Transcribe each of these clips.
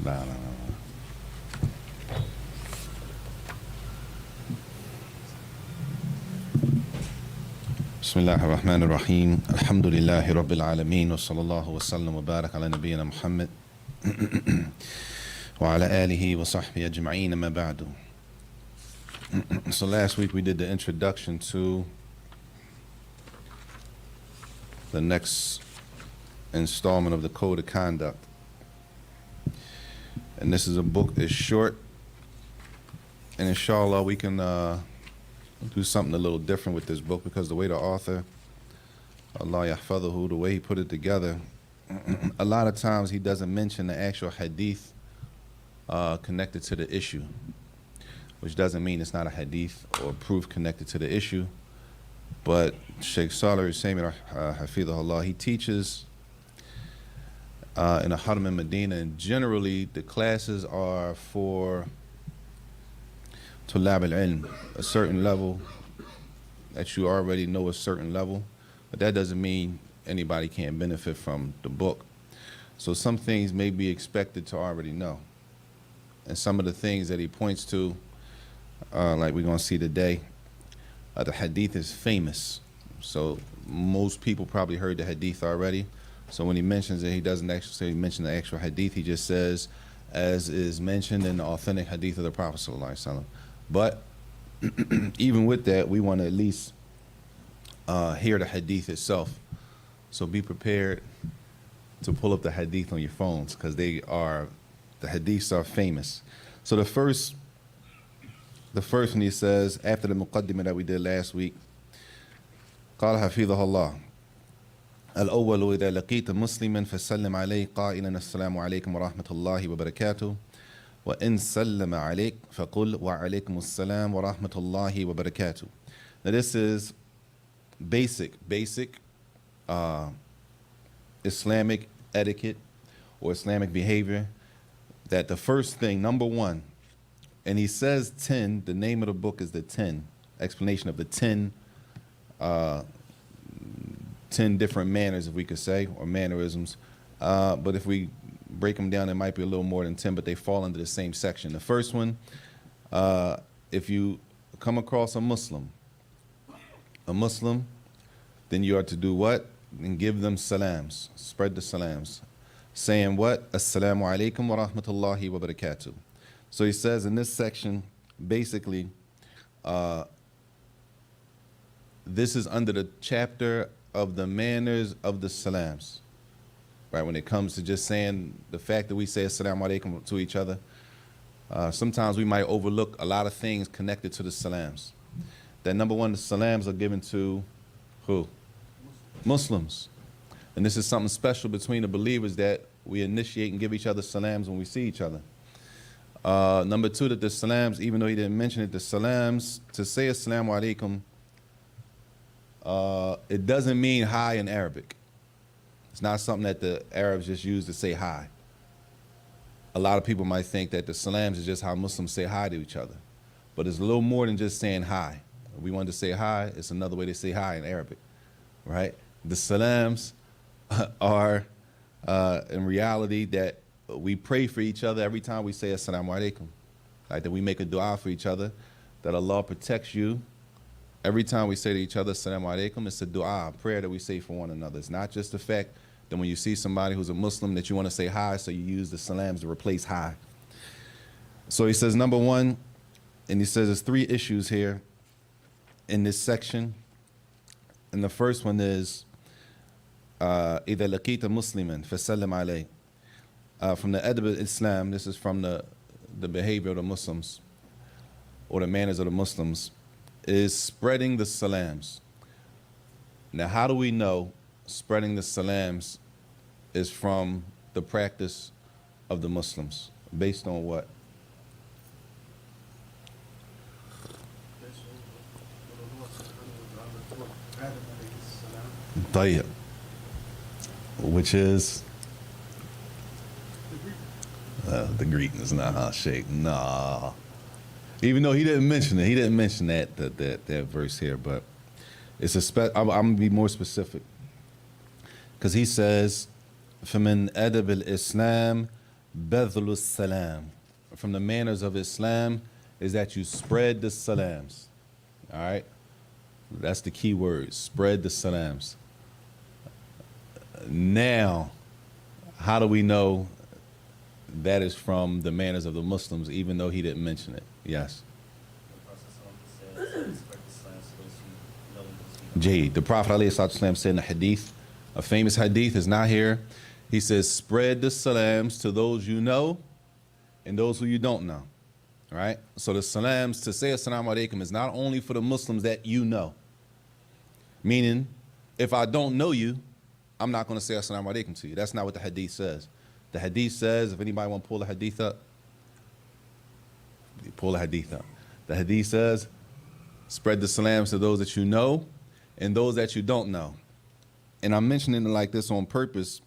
No, no, no, no. بسم الله الرحمن الرحيم الحمد لله رب العالمين وصلى الله وسلم وبارك على نبينا محمد وعلى آله وصحبه أجمعين ما بعد. So last week we did the introduction to the next installment of the Code of Conduct. And this is a book that's short, and inshallah we can do something a little different with this book, because the way the author, Allah yahfadhuhu, the way he put it together, a lot of times he doesn't mention the actual hadith connected to the issue, which doesn't mean it's not a hadith or proof connected to the issue. But Sheikh Salih Hussein hafidhahullah, he teaches in a haram in Medina, and generally the classes are for tulab al-ilm, a certain level that you already know, a certain level, but that doesn't mean anybody can't benefit from the book. So some things may be expected to already know, and some of the things that he points to, like we're going to see today, the hadith is famous, so most people probably heard the hadith already. So when he mentions it, he doesn't actually say mention the actual hadith, he just says as is mentioned in the authentic hadith of the Prophet ﷺ. But even with that, we want to at least hear the hadith itself. So be prepared to pull up the hadith on your phones, because the hadiths are famous. So the first one, he says, after the muqaddimah that we did last week, قال حفظه الله الأول إذا لقيت مسلما فسلم عليه قائلا السلام عليكم ورحمة الله وبركاته وإن سلم عليك فقل وعليكم السلام ورحمة الله وبركاته. Now this is basic Islamic etiquette or Islamic behavior, that the first thing, number one, and he says 10, the name of the book is the 10, explanation of the 10 different manners, if we could say, or mannerisms. But if we break them down, it might be a little more than 10, but they fall into the same section. The first one, if you come across a Muslim, then you are to do what? And give them salams, spread the salams. Saying what? Assalamu alaikum wa rahmatullahi wa barakatuh. So he says in this section, basically, this is under the chapter of the manners of the salams, right? When it comes to just saying the fact that we say assalamu alaikum to each other, sometimes we might overlook a lot of things connected to the salams. That number one, the salams are given to who? Muslims. And this is something special between the believers, that we initiate and give each other salams when we see each other. Number two, that the salams, even though he didn't mention it, the salams, to say assalamu alaikum, it doesn't mean hi in Arabic. It's not something that the Arabs just use to say hi. A lot of people might think that the salams is just how Muslims say hi to each other. But it's a little more than just saying hi. If we want to say hi, it's another way to say hi in Arabic, right? The salams are, in reality, that we pray for each other every time we say assalamu alaikum. Like that we make a dua for each other, that Allah protects you. Every time we say to each other, assalamu alaikum, it's a dua, a prayer that we say for one another. It's not just the fact that when you see somebody who's a Muslim that you want to say hi, so you use the salams to replace hi. So he says, number one, and he says there's three issues here in this section. And the first one is, إِذَا لَقِيتَ مُسْلِمًا فَسَلِّمْ عَلَيْهِ. From the adab al-Islam, this is from the behavior of the Muslims, or the manners of the Muslims, is spreading the salams. Now, how do we know spreading the salams is from the practice of the Muslims? Based on what? طيب. Which is the greetings. Nah, Sheikh. Nah. Even though he didn't mention it, he didn't mention that verse here, but it's I'm gonna be more specific, because he says, فَمِنْ أَدَبِ الْإِسْلَامِ Badlus salam. From the manners of Islam is that you spread the salams. All right? That's the key word, spread the salams. Now, how do we know that is from the manners of the Muslims, even though he didn't mention it? Yes. Jade. The Prophet ﷺ said in the hadith, a famous hadith is not here. He says, spread the salams to those you know and those who you don't know. Right? So the salams, to say assalamu alaikum, is not only for the Muslims that you know. Meaning, if I don't know you, I'm not going to say assalamu alaikum to you. That's not what the hadith says. The hadith says, if anybody want to pull the hadith up, pull the hadith up. The hadith says, spread the salams to those that you know and those that you don't know. And I'm mentioning it like this on purpose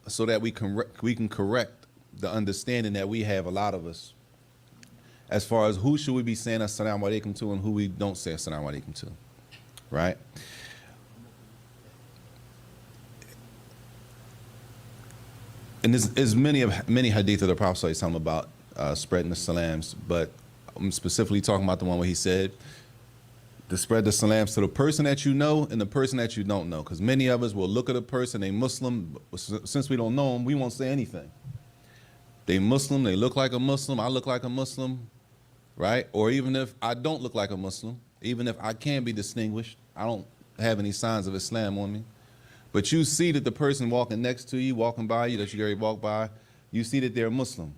so that we can correct the understanding that we have, a lot of us, as far as who should we be saying assalamu alaikum to and who we don't say assalamu alaikum to, right? And there's many hadith of the Prophet ﷺ about spreading the salams, but I'm specifically talking about the one where he said to spread the salams to the person that you know and the person that you don't know, because many of us will look at a person, they Muslim, since we don't know them, we won't say anything. They Muslim, they look like a Muslim, I look like a Muslim, right? Or even if I don't look like a Muslim, even if I can be distinguished, I don't have any signs of Islam on me, but you see that the person walking next to you, walking by you, that you already walked by, you see that they're Muslim,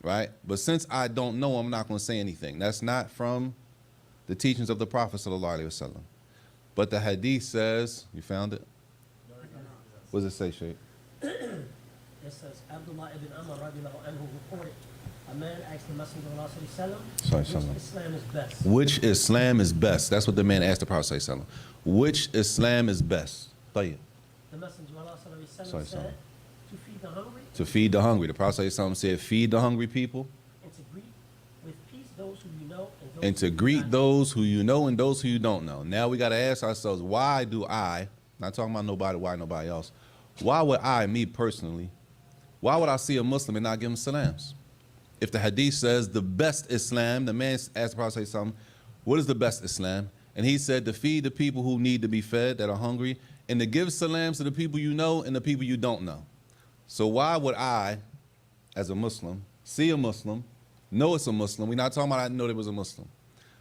right? But since I don't know, I'm not going to say anything. That's not from the teachings of the Prophet sallallahu alaihi wasallam. But the hadith says, you found it? What does it say, Shaykh? It says, Abdullah ibn Amr radiallahu anhu reported, a man asked the Messenger of Allah sallallahu alaihi wasallam, which Islam is best? Which Islam is best? That's what the man asked the Prophet sallallahu alaihi wasallam. Which Islam is best? Tayyib. The Messenger of Allah sallallahu alaihi wasallam said, to feed the hungry. To feed the hungry. The Prophet sallallahu alaihi wasallam said, feed the hungry people. And to greet with peace those who you know and to greet those who you know and those who you don't know. Now we got to ask ourselves, why do I, not talking about nobody, why nobody else, why would I, me personally, why would I see a Muslim and not give him salams? If the hadith says the best Islam, the man asked the Prophet something, what is the best Islam? And he said to feed the people who need to be fed, that are hungry, and to give salams to the people you know and the people you don't know. So why would I, as a Muslim, see a Muslim, know it's a Muslim? We're not talking about I know there was a Muslim.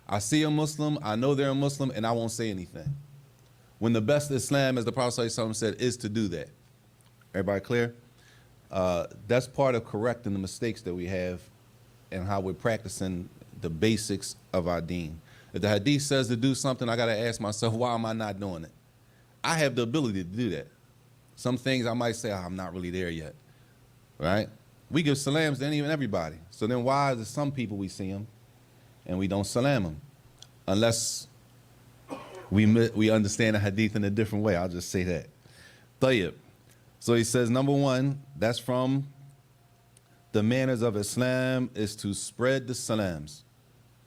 I see a Muslim, I know they're a Muslim, and I won't say anything. When the best Islam, as the Prophet ﷺ said, is to do that. Everybody clear? That's part of correcting the mistakes that we have and how we're practicing the basics of our deen. If the hadith says to do something, I got to ask myself, why am I not doing it? I have the ability to do that. Some things I might say, I'm not really there yet, right? We give salams to any and everybody. So then why is it some people we see them and we don't salam them? Unless we understand the hadith in a different way. I'll just say that. Tayyib. So he says, number one, that's from the manners of Islam is to spread the salams.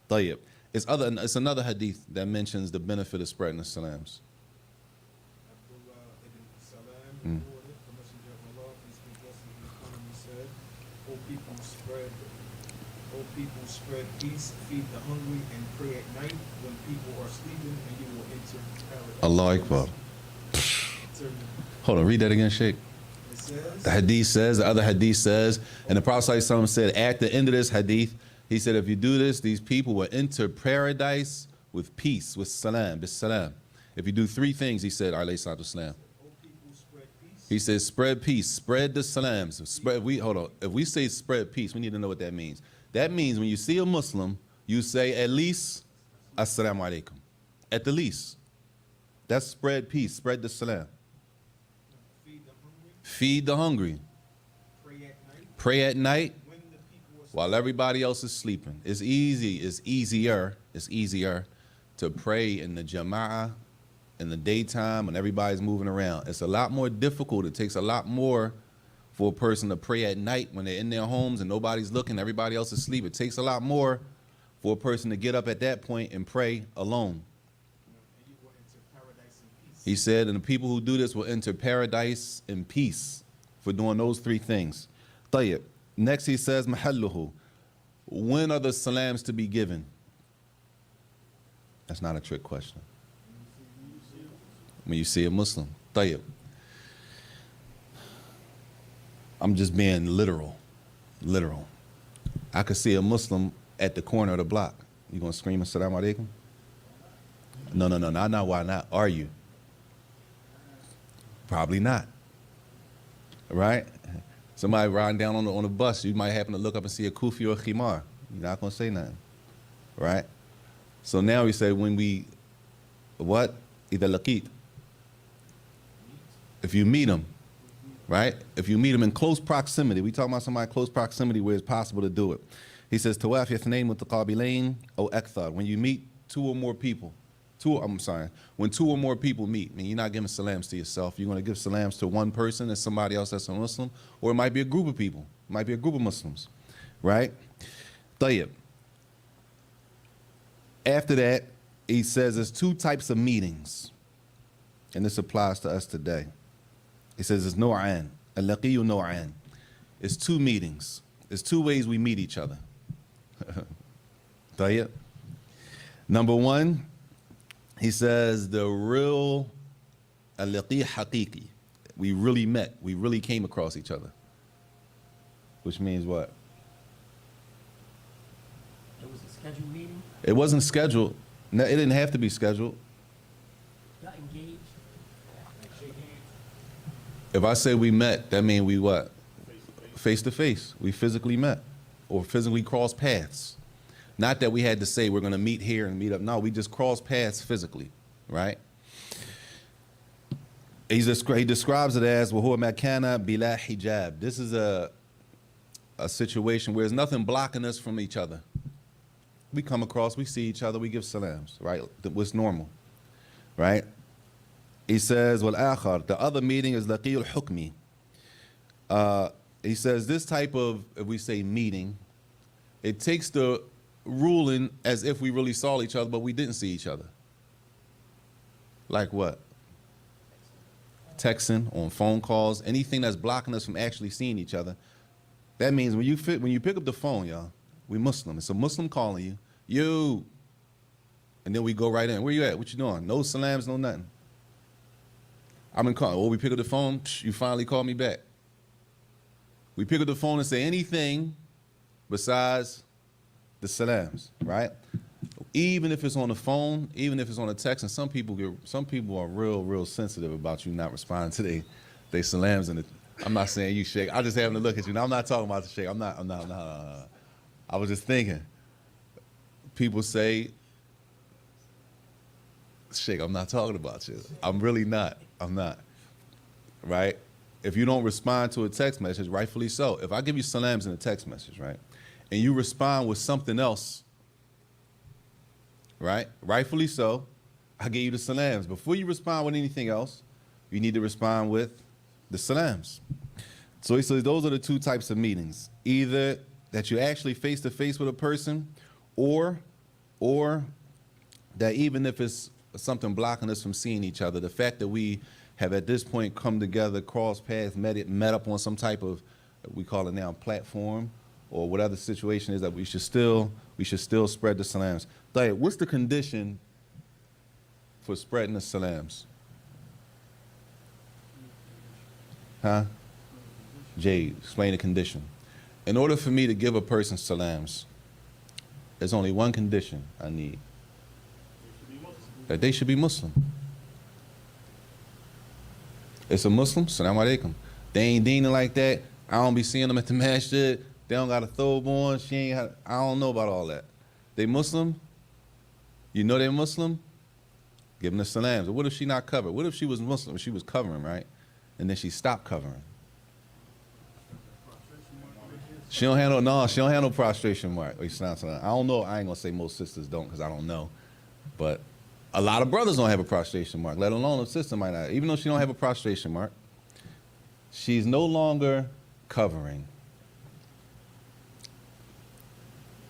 Tayyib. It's another hadith that mentions the benefit of spreading the salams. The Messenger of Allah, peace be blessed and said, O people, spread peace, feed the hungry, and pray at night when people are sleeping, and you will enter paradise. Allah Akbar. Hold on, read that again, Sheikh. It says, the hadith says, the other hadith says, and the Prophet ﷺ said at the end of this hadith, he said, if you do this, these people will enter paradise with peace, with salam, bis salam. If you do three things, he said, alayhi salatu wasalam. He says, spread peace, spread the salams. If we say spread peace, we need to know what that means. That means when you see a Muslim, you say at least, assalamu alaikum. At the least. That's spread peace, spread the salam. Feed the hungry. Pray at night while everybody else is sleeping. It's easier to pray in the jama'ah in the daytime when everybody's moving around. It's a lot more difficult. It takes a lot more for a person to pray at night when they're in their homes and nobody's looking, everybody else is asleep. It takes a lot more for a person to get up at that point and pray alone. He said, and the people who do this will enter paradise in peace for doing those three things. طيب. Next he says, محله. When are the salams to be given? That's not a trick question. When you see a Muslim. طيب. I'm just being literal. Literal. I could see a Muslim at the corner of the block. You gonna scream assalamu alaikum? No, not why not. Are you? Probably not. Right? Somebody riding down on the bus, you might happen to look up and see a kufi or a khimar. You're not gonna say nothing. Right? So now we say when we, what? إذا لقيت. If you meet them, right? If you meet them in close proximity, we talking about somebody in close proximity where it's possible to do it. He says, توافي اثنين متقابلين أو أكثر. When you meet two or more people, when two or more people meet, I mean, you're not giving salams to yourself. You're going to give salams to one person and somebody else that's a Muslim, or it might be a group of people. It might be a group of Muslims, right? طيب. After that, he says there's two types of meetings, and this applies to us today. He says it's نوعان. اللقي نوعان. It's two meetings. It's two ways we meet each other. طيب. Number one, he says the real اللقي حقيقي. We really met. We really came across each other. Which means what? It was a scheduled meeting. It wasn't scheduled. No, it didn't have to be scheduled. Got engaged. If I say we met, that means we what? Face to face. We physically met or physically crossed paths. Not that we had to say we're going to meet here and meet up. No, we just crossed paths physically, right? He describes it as وَهُوَ مَكَانَ بِلَا hijab. This is a situation where there's nothing blocking us from each other. We come across, we see each other, we give salams, right? What's normal, right? He says, وَالْآخَرْ. The other meeting is لَقِيُّ الْحُكْمِ. He says this type of, if we say meeting, it takes the ruling as if we really saw each other, but we didn't see each other. Like what? Texting, on phone calls, anything that's blocking us from actually seeing each other. That means when you pick up the phone, y'all, we Muslim. It's a Muslim calling you, and then we go right in. Where you at? What you doing? No salams, no nothing. I'm in call. Or we pick up the phone, you finally call me back. We pick up the phone and say anything besides the salams, right? Even if it's on the phone, even if it's on a text, and some people are real sensitive about you not responding to they salams. And I'm not saying you shake. I just having to look at you. Now I'm not talking about the shake. I'm not. I was just thinking. People say, shake. I'm not talking about you. I'm really not. I'm not. Right? If you don't respond to a text message, rightfully so. If I give you salams in a text message, right, and you respond with something else, right, rightfully so, I gave you the salams. Before you respond with anything else, you need to respond with the salams. So he says those are the two types of meetings. Either that you're actually face to face with a person, or that even if it's something blocking us from seeing each other, the fact that we have at this point come together, crossed paths, met up on some type of, we call it now, platform, or whatever the situation is, that we should still spread the salams. Tayyip, what's the condition for spreading the salams? Huh? Jade, explain the condition. In order for me to give a person salams, there's only one condition I need. That they should be Muslim. It's a Muslim, salam alaikum. They ain't deening like that. I don't be seeing them at the masjid. They don't got a thobe on. I don't know about all that. They Muslim? You know they're Muslim? Give them the salams. What if she not covered? What if she was Muslim? She was covering, right? And then she stopped covering. She don't have no prostration mark. I don't know. I ain't gonna say most sisters don't, because I don't know. But a lot of brothers don't have a prostration mark, let alone a sister might not. Even though she don't have a prostration mark, she's no longer covering.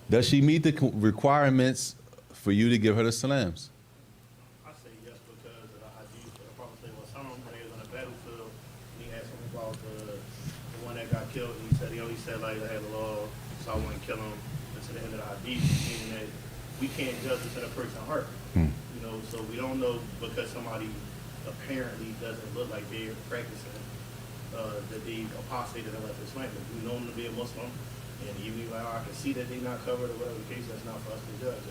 Does she meet the requirements for you to give her the salams? I say yes, because the hadith, the Prophet said, well, some when they was on the battlefield, he asked him about the one one that got killed, he said like I had a law, so I wouldn't kill him until the end of the hadith, meaning that we can't judge what's in a person's heart. You know, so we don't know because somebody apparently doesn't look like they're practicing that they apostated and left Islam. If we know them to be a Muslim, and even like, I can see that they're not covered or whatever the case, that's not for us to judge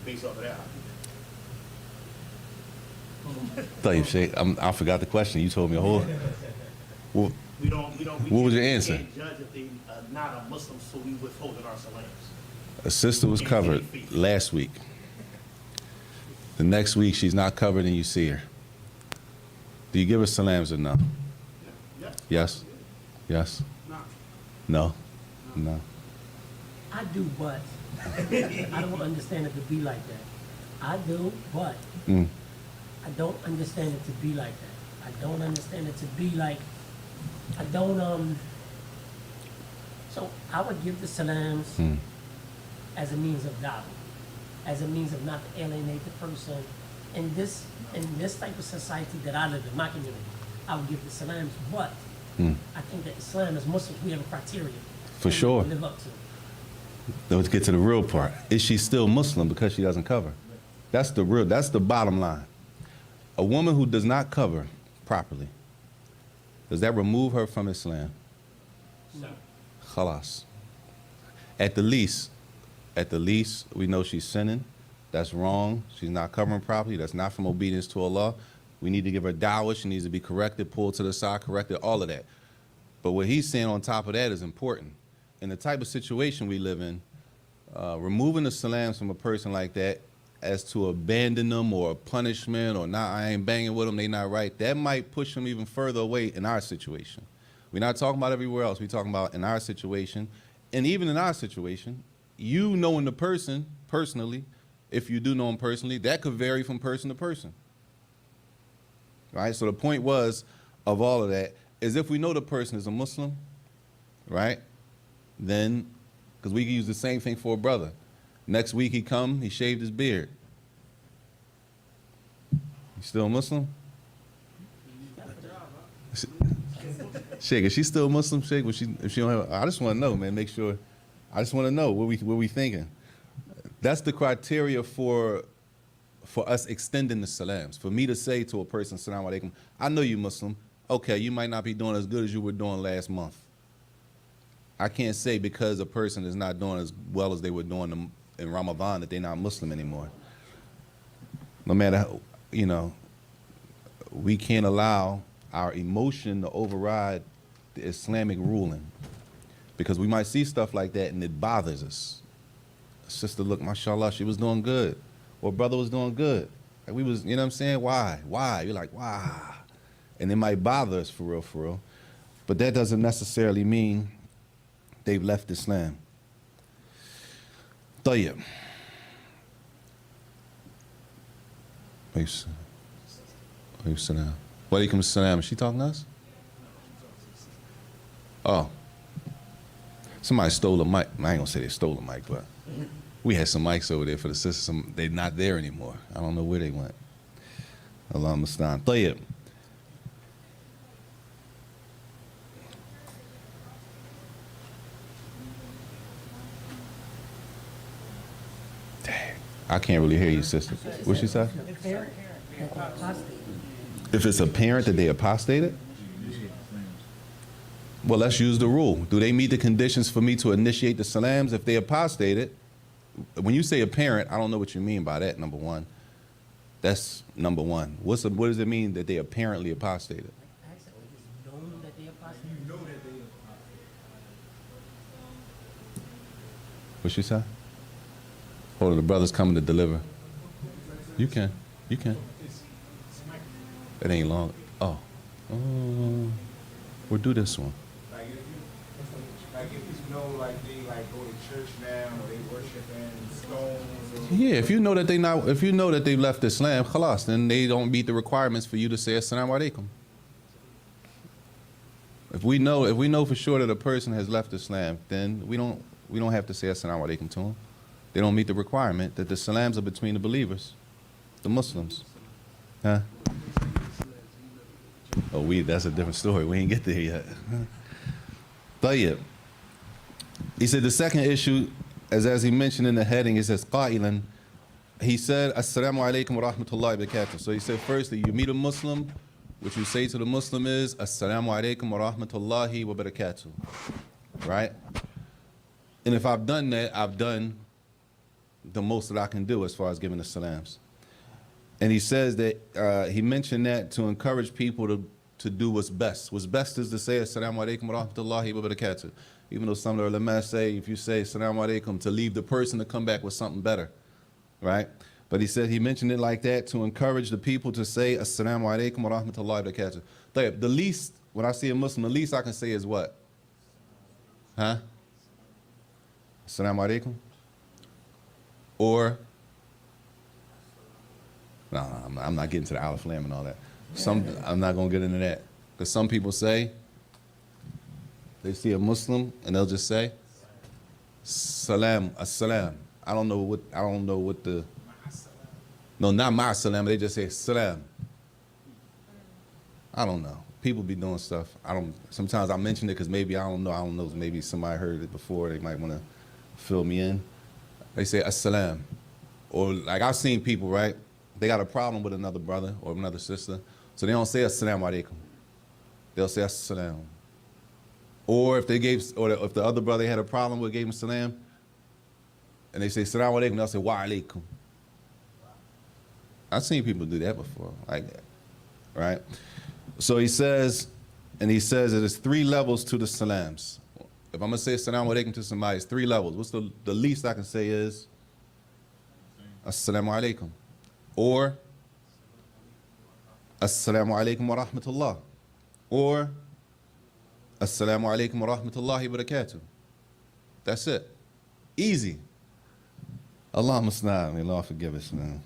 based off of that. I forgot the question. You told me a whole. Well, We what was your answer? We can't judge if they are not a Muslim, so we withholding our salams. A sister was covered last week. The next week she's not covered and you see her. Do you give her salams or no? Yes? Yes? No? No. I do, but I don't understand it to be like that. I do, but I don't understand it to be like that. I don't understand it to be like, I don't, so I would give the salams as a means of da'wah, as a means of not to alienate the person. In this type of society that I live in, my community, I would give the salams, but I think that Islam, as Muslims, we have a criteria. For sure. To live up to. Let's get to the real part. Is she still Muslim because she doesn't cover? That's the bottom line. A woman who does not cover properly, does that remove her from Islam? No. Khalas. At the least, we know she's sinning. That's wrong. She's not covering properly. That's not from obedience to Allah. We need to give her dawah. She needs to be corrected, pulled to the side, corrected, all of that. But what he's saying on top of that is important. In the type of situation we live in, removing the salams from a person like that as to abandon them or a punishment or not, I ain't banging with them, they not right, that might push them even further away in our situation. We're not talking about everywhere else. We're talking about in our situation. And even in our situation, you knowing the person personally, if you do know him personally, that could vary from person to person. Right? So the point was of all of that is if we know the person is a Muslim, right, then, because we can use the same thing for a brother. Next week he come, he shaved his beard. He's still a Muslim? Sheikh, is she still a Muslim, Sheikh? If she don't have, I just want to know, man, make sure. I just want to know what we thinking. That's the criteria for us extending the salams. For me to say to a person, Assalamu alaikum, I know you Muslim. Okay, you might not be doing as good as you were doing last month. I can't say because a person is not doing as well as they were doing in Ramadan that they're not Muslim anymore. No matter how, we can't allow our emotion to override the Islamic ruling, because we might see stuff like that and it bothers us. Sister, look, mashallah, she was doing good. Or brother was doing good. Like we was, you know what I'm saying? Why? You're like, why? And it might bother us for real. But that doesn't necessarily mean they've left Islam. Tayyib. Walaikum salam. Is she talking to us? Oh. Somebody stole a mic. I ain't gonna say they stole a mic, but we had some mics over there for the sisters. They're not there anymore. I don't know where they went. Allah Mustaan. Tayyib. Dang. I can't really hear you, sister. What she say? If it's a parent that they apostated? Well, let's use the rule. Do they meet the conditions for me to initiate the salams? If they apostated, when you say a parent, I don't know what you mean by that, number one. That's number one. What does it mean that they apparently apostated? What she say? Hold on, the brother's coming to deliver. You can. It ain't long. Oh. We'll do this one. Like if you know, like they go to church now, or they worship in stones. Yeah, if you know that they left Islam, khalas, then they don't meet the requirements for you to say Assalamu alaikum. If we know for sure that a person has left Islam, then we don't have to say Assalamu alaikum to them. They don't meet the requirement that the salams are between the believers, the Muslims. Huh? Oh, that's a different story. We ain't get there yet. طيب. He said the second issue, as he mentioned in the heading, he says قائلا. He said, Assalamu alaikum wa rahmatullahi wa barakatuh. So he said, firstly, you meet a Muslim, what you say to the Muslim is, Assalamu alaikum wa rahmatullahi wa barakatuh. Right? And if I've done that, I've done the most that I can do as far as giving the salams. And he says that, he mentioned that to encourage people to do what's best. What's best is to say, Assalamu alaikum wa rahmatullahi wa barakatuh. Even though some of the ulama say, if you say Assalamu alaikum, to leave the person to come back with something better. Right? But he said he mentioned it like that to encourage the people to say Assalamu alaikum wa rahmatullahi wa barakatuh. The least, when I see a Muslim, the least I can say is what? Huh? Assalamu alaikum? Or, no, I'm not getting to the Alif Lam and all that. I'm not going to get into that. Because some people say, they see a Muslim and they'll just say, Salam, Assalam. I don't know what the, no, not my salam, they just say salam. I don't know. People be doing stuff. Sometimes I mention it because maybe I don't know, maybe somebody heard it before, they might want to fill me in. They say assalam. Or like I've seen people, right? They got a problem with another brother or another sister, so they don't say assalamu alaikum. They'll say assalam. Or if if the other brother had a problem with gave him salam, and they say assalamu alaikum, they'll say wa alaikum. I've seen people do that before, like that, right? So he says that there's 3 levels to the salams. If I'm gonna say assalamu alaikum to somebody, it's 3 levels. What's the least I can say is assalamu alaikum, or assalamu alaikum wa rahmatullah, or assalamu alaikum wa rahmatullahi wa barakatuh. That's it. Easy. Allah musta'an. May Allah forgive us, man.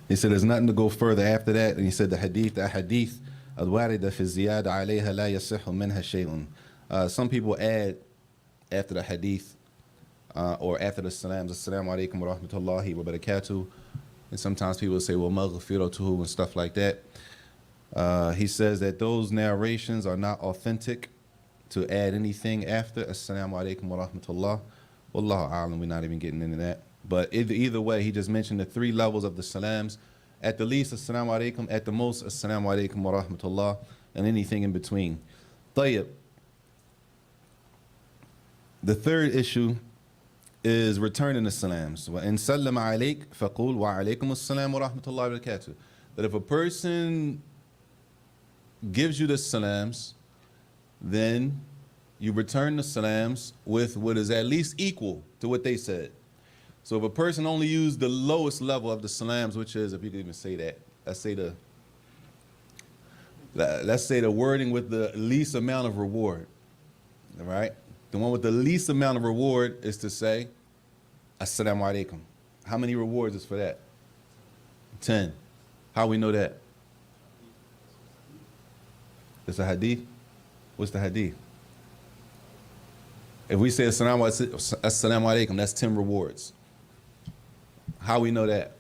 He said there's nothing to go further after that. And he said the hadith al-warida fi ziyada alayha la yasihhu minha shay'un. Some people add after the hadith or after the salams, assalamu alaikum wa rahmatullahi wa barakatuh. And sometimes people say, well, maghfiratuhu and stuff like that. He says that those narrations are not authentic to add anything after assalamu alaikum wa rahmatullah. Wallahu a'lam, we're not even getting into that. But either way, he just mentioned the 3 levels of the salams. At the least, assalamu alaikum. At the most, assalamu alaikum wa rahmatullah. And anything in between. طيب. The third issue is returning the salams. وَإِن سَلَّمَ عَلَيْكَ فَقُولْ وَعَلَيْكُمُ السَّلَامُ وَرَحْمَةُ اللَّهِ وَبَرَكَاتُهُ. That if a person gives you the salams, then you return the salams with what is at least equal to what they said. So if a person only used the lowest level of the salams, which is, if you could even say that, let's say the wording with the least amount of reward, all right? The one with the least amount of reward is to say, assalamu alaikum. How many rewards is for that? 10. How we know that? It's a hadith. What's the hadith? If we say assalamu alaikum, that's 10 rewards. How we know that?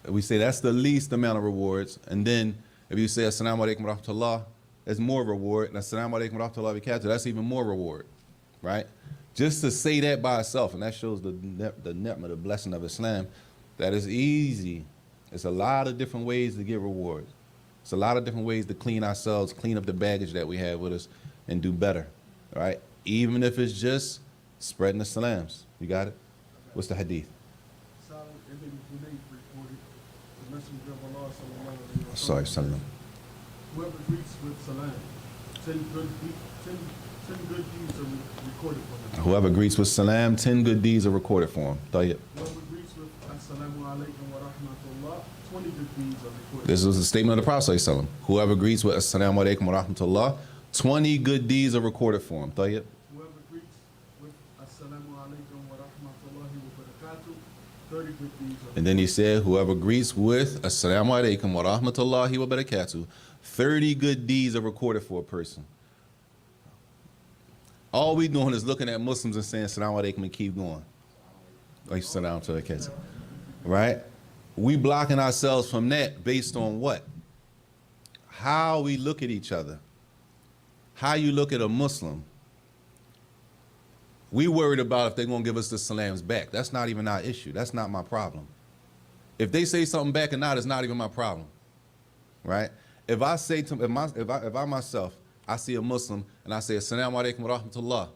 We say that's the least amount of rewards, and then if you say assalamu alaikum wa rahmatullah, there's more reward, and assalamu alaikum wa rahmatullah wa barakatuh, that's even more reward, right? Just to say that by itself, and that shows the ni'mah, the blessing of Islam, that is easy. It's a lot of different ways to get rewards. It's a lot of different ways to clean ourselves, clean up the baggage that we have with us, and do better, right? Even if it's just spreading the salams. You got it? What's the hadith? Sorry, salam. Whoever greets with salam, 10 good deeds are recorded for them. Whoever greets with salam, 10 good deeds are recorded for him. Whoever greets with assalamu alaikum wa rahmatullah, 20 good deeds are recorded. This is a statement of the Prophet ﷺ. Whoever greets with assalamu alaikum wa rahmatullah, 20 good deeds are recorded for him. Whoever greets with assalamu alaikum wa rahmatullahi wa barakatuh, 30 good deeds are recorded. And then he said, whoever greets with assalamu alaikum wa rahmatullahi wa barakatuh, 30 good deeds are recorded for a person. All we doing is looking at Muslims and saying assalamu alaikum and keep going. Right? We blocking ourselves from that based on what? How we look at each other. how you look at a Muslim, we worried about if they're going to give us the salams back. That's not even our issue. That's not my problem. If they say something back or not, it's not even my problem, right? If I say to if I myself, I see a Muslim and I say assalamu alaikum wa rahmatullah,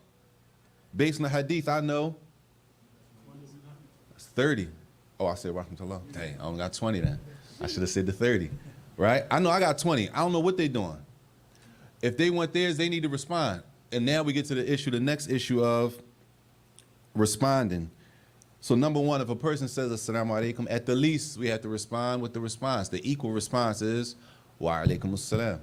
based on the hadith, I know it's 30. Oh, I said rahmatullah. Dang, I only got 20 then. I should have said the 30, right? I know I got 20. I don't know what they're doing. If they want theirs, they need to respond. And now we get to the next issue of responding. So number one, if a person says assalamu alaikum, at the least we have to respond with the response. The equal response is wa alaikum assalam.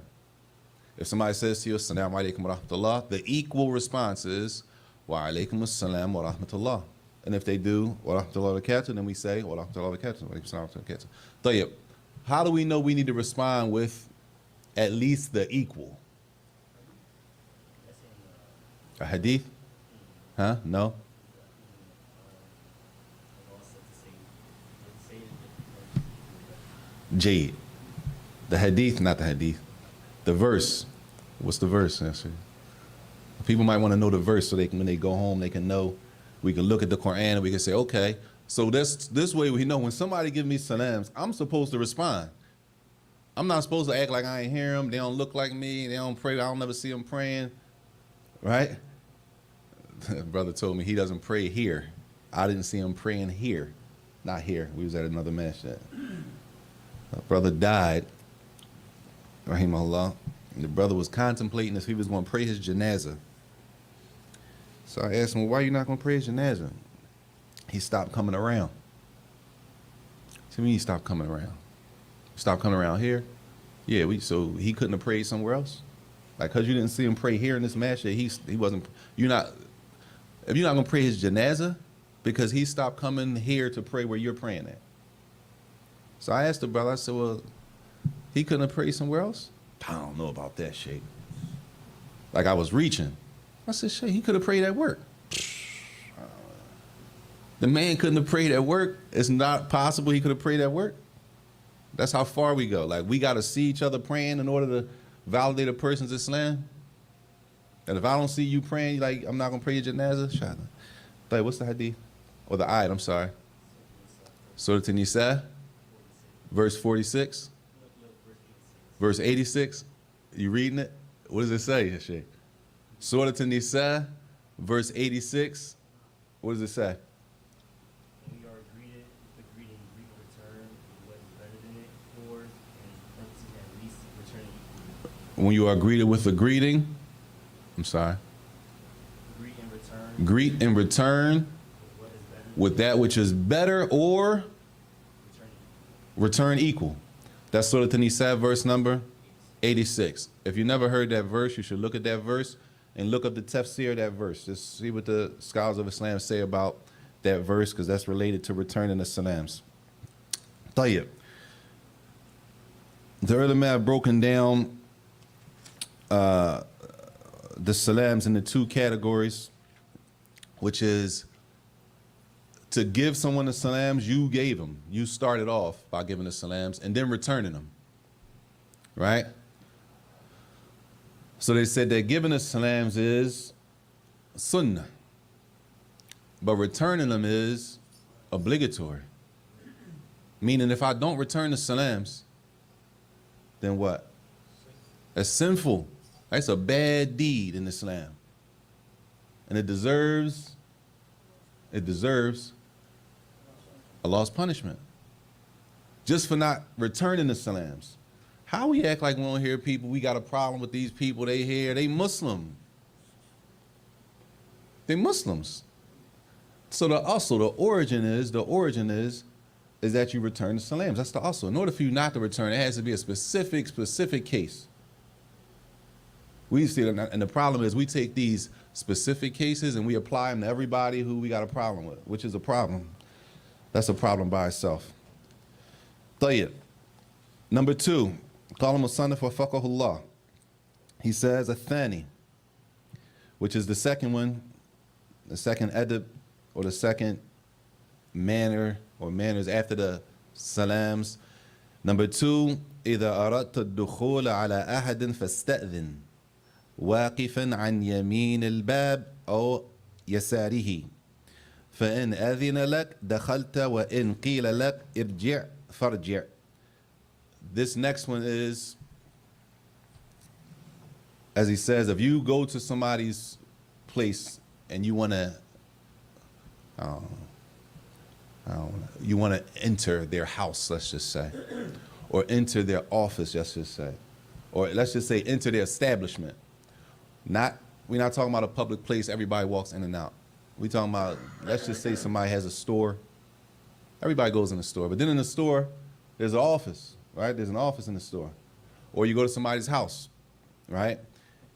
If somebody says to you assalamu alaikum wa rahmatullah, the equal response is wa alaikum assalam wa rahmatullah. And if they do wa rahmatullah wa barakatuh, then we say wa rahmatullah wa barakatuh. Wa alaikum assalam wa barakatuh. Tayyib. How do we know we need to respond with at least the equal? A hadith? Huh? No? Jade. The hadith, not the hadith. The verse. What's the verse? People might want to know the verse so they can, when they go home, they can know. We can look at the Quran and we can say, okay, so this way we know when somebody gives me salams, I'm supposed to respond. I'm not supposed to act like I ain't hear them. They don't look like me. They don't pray. I don't never see them praying. Right? Brother told me he doesn't pray here. I didn't see him praying here. Not here. We was at another masjid. A brother died, rahimahullah. And the brother was contemplating if he was going to pray his janazah. So I asked him, well, why are you not going to pray his janazah? He stopped coming around. To me, he stopped coming around. Stopped coming around here? Yeah, so he couldn't have prayed somewhere else? Like, because you didn't see him pray here in this masjid, he wasn't, if you're not going to pray his janazah, because he stopped coming here to pray where you're praying at. So I asked the brother, I said, well, he couldn't have prayed somewhere else? I don't know about that, Sheikh. Like I was reaching. I said, Sheikh, he could have prayed at work. The man couldn't have prayed at work. It's not possible he could have prayed at work. That's how far we go. Like, we got to see each other praying in order to validate a person's Islam. And if I don't see you praying, like, I'm not going to pray your janazah. Shut up. What's the hadith? Or the ayat, I'm sorry. Surah An-Nisa, verse 46. Verse 86. You reading it? What does it say, Sheikh? Surah An-Nisa, verse 86. What does it say? When you are greeted with the greeting, greet in return with what is better than it, or and at least returning equally. When you are greeted with a greeting, I'm sorry. Greet in return. Greet in return with that which is better, or return equal. That's Surah An-Nisa, verse number 86. If you never heard that verse, you should look at that verse and look up the tafsir of that verse. Just see what the scholars of Islam say about that verse, because that's related to returning the salams. Tayyib. The ulama have broken down the salams into two categories, which is to give someone the salams, you gave them. You started off by giving the salams and then returning them, right? So they said that giving the salams is sunnah, but returning them is obligatory. Meaning if I don't return the salams, then what? That's sinful. That's a bad deed in Islam. And it deserves Allah's punishment. Just for not returning the salams. How we act like we don't hear people, we got a problem with these people, they here, they Muslim. They Muslims. So the origin is that you return the salams. That's the asl. In order for you not to return, it has to be a specific case. We see it, and the problem is we take these specific cases and we apply them to everybody who we got a problem with, which is a problem. That's a problem by itself. Tayyib. Number two, قال المصنف وفقه الله. He says الثاني, which is the second one, the second adab, or the second manner or manners after the salams. Number two, إذا أردت الدخول على أحد فاستأذن واقفا عن يمين الباب أو يساره فإن أذن لك دخلت وإن قيل لك ارجع فارجع. This next one is, as he says, if you go to somebody's place and you want to, you want to enter their house, let's just say, or enter their office, let's just say, or let's just say enter their establishment. We're not talking about a public place everybody walks in and out. We're talking about, let's just say somebody has a store. Everybody goes in the store, but then in the store, there's an office, right? There's an office in the store. Or you go to somebody's house, right?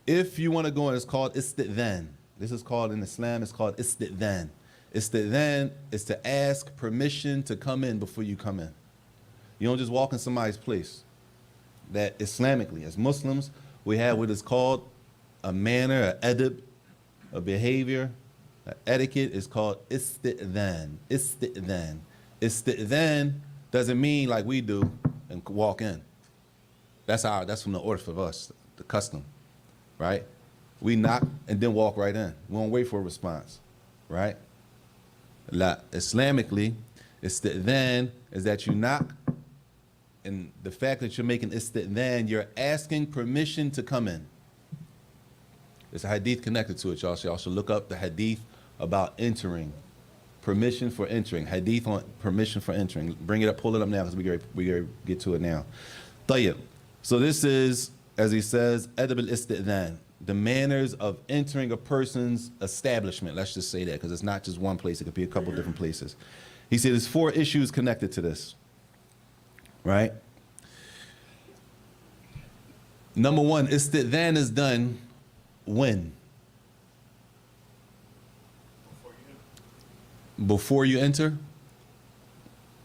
If you want to go in, it's called istidhan. This is called, in Islam, it's called istidhan. Istidhan is to ask permission to come in before you come in. You don't just walk in somebody's place. That Islamically, as Muslims, we have what is called a manner, a adab, a behavior, a etiquette is called istidhan. Istidhan. Istidhan doesn't mean like we do and walk in. That's from the urf of us, the custom, right? We knock and then walk right in. We don't wait for a response, right? La, Islamically, istidhan is that you knock, and the fact that you're making istidhan, you're asking permission to come in. There's a hadith connected to it, y'all. So y'all should look up the hadith about entering, permission for entering. Hadith on permission for entering. Bring it up, pull it up now, because we get to it now. Tayyib. So this is, as he says, adab al-istidhan, the manners of entering a person's establishment. Let's just say that, because it's not just one place. It could be a couple different places. He said there's 4 issues connected to this, right? Number 1, istidhan is done when? Before you enter?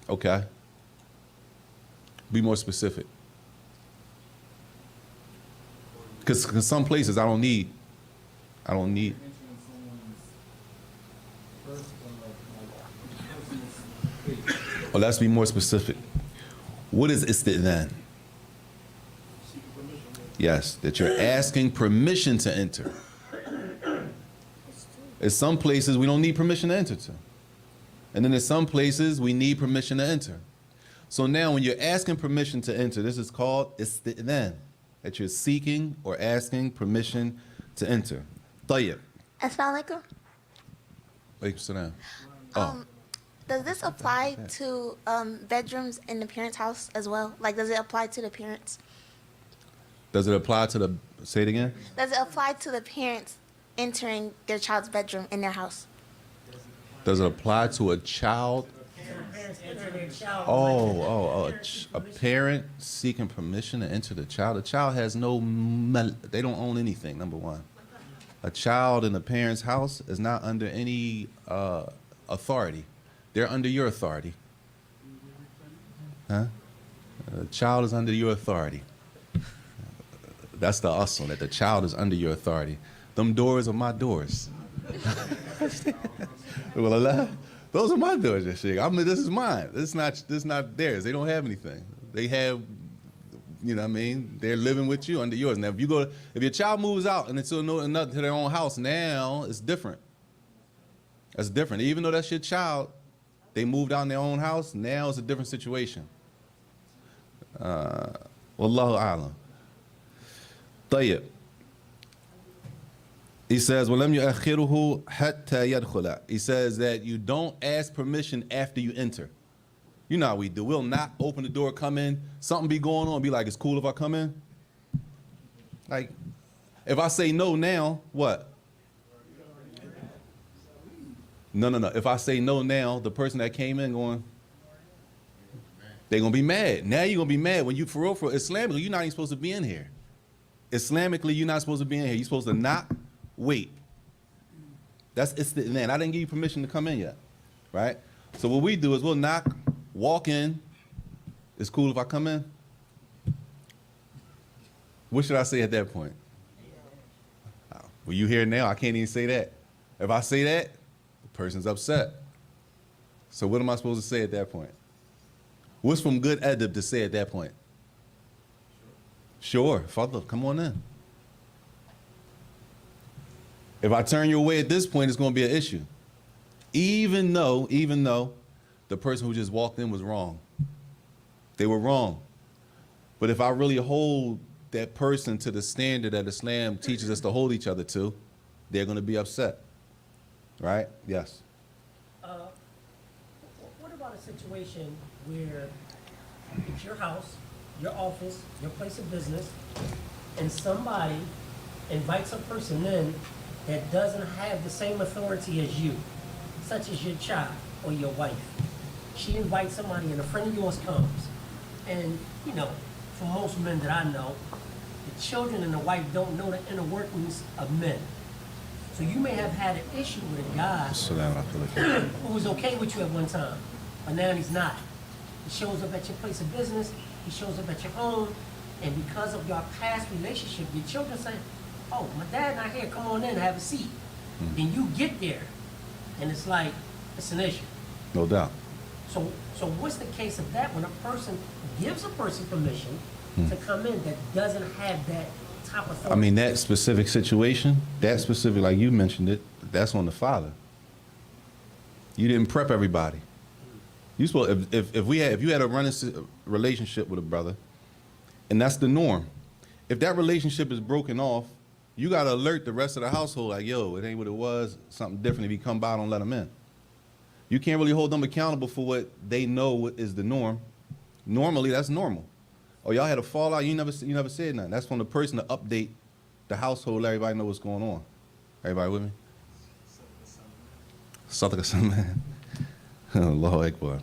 Okay. Be more specific. Because some places I don't need. Entering someone's personal space. Well, let's be more specific. What is istidhan? Yes, that you're asking permission to enter. There's some places we don't need permission to enter to. And then there's some places we need permission to enter. So now when you're asking permission to enter, this is called istidhan, that you're seeking or asking permission to enter. Tayyib. Assalamu alaikum. Alaikum salam. Oh. Does this apply to bedrooms in the parents' house as well? Like, does it apply to the parents? Does it apply to the, say it again? Does it apply to the parents entering their child's bedroom in their house? Does it apply to a child? A parent seeking permission to enter the child. A child has no, they don't own anything, number 1. A child in a parent's house is not under any authority. They're under your authority. Huh? A child is under your authority. That's the asl, that the child is under your authority. Them doors are my doors. Well, Allah, those are my doors, this is mine. This is not theirs. They don't have anything. They have, you know what I mean? They're living with you under yours. Now, if your child moves out and it's to their own house, now it's different. That's different. Even though that's your child, they moved out in their own house, now it's a different situation. Wallahu a'lam. Tayyib. He says, وَلَمْ يُؤَخِّرُهُ حَتَّى يَدْخُلَ. He says that you don't ask permission after you enter. You know how we do. We'll not open the door, come in, something be going on, be like, it's cool if I come in? Like, if I say no now, what? No. If I say no now, the person that came in going, they're going to be mad. Now you're going to be mad when you, for real, Islamically, you're not even supposed to be in here. Islamically, you're not supposed to be in here. You're supposed to knock, wait. That's istidhan. I didn't give you permission to come in yet, right? So what we do is we'll knock, walk in. It's cool if I come in? What should I say at that point? Well, you here now, I can't even say that. If I say that, the person's upset. So what am I supposed to say at that point? What's from good adab to say at that point? Sure, Fadl, come on in. If I turn you away at this point, it's going to be an issue. Even though the person who just walked in was wrong. They were wrong. But if I really hold that person to the standard that Islam teaches us to hold each other to, they're going to be upset. Right? Yes. What about a situation where it's your house, your office, your place of business, and somebody invites a person in that doesn't have the same authority as you, such as your child or your wife? She invites somebody and a friend of yours comes. And, you know, for most men that I know, the children and the wife don't know the inner workings of men. So you may have had an issue with a guy who was okay with you at one time, but now he's not. He shows up at your place of business, he shows up at your home, and because of your past relationship, your children say, oh, my dad not here, come on in, have a seat. Then you get there, and it's like, it's an issue. No doubt. So what's the case of that when a person gives a person permission to come in that doesn't have that type of authority? I mean, that specific situation, like you mentioned it, that's on the father. You didn't prep everybody. You supposed if you had a running relationship with a brother, and that's the norm. If that relationship is broken off, you got to alert the rest of the household like, yo, it ain't what it was, something different. If he come by, don't let him in. You can't really hold them accountable for what they know is the norm. Normally, that's normal. Oh, y'all had a fallout, you never said nothing. That's from the person to update the household, let everybody know what's going on. Everybody with me? Something. Allahu Akbar.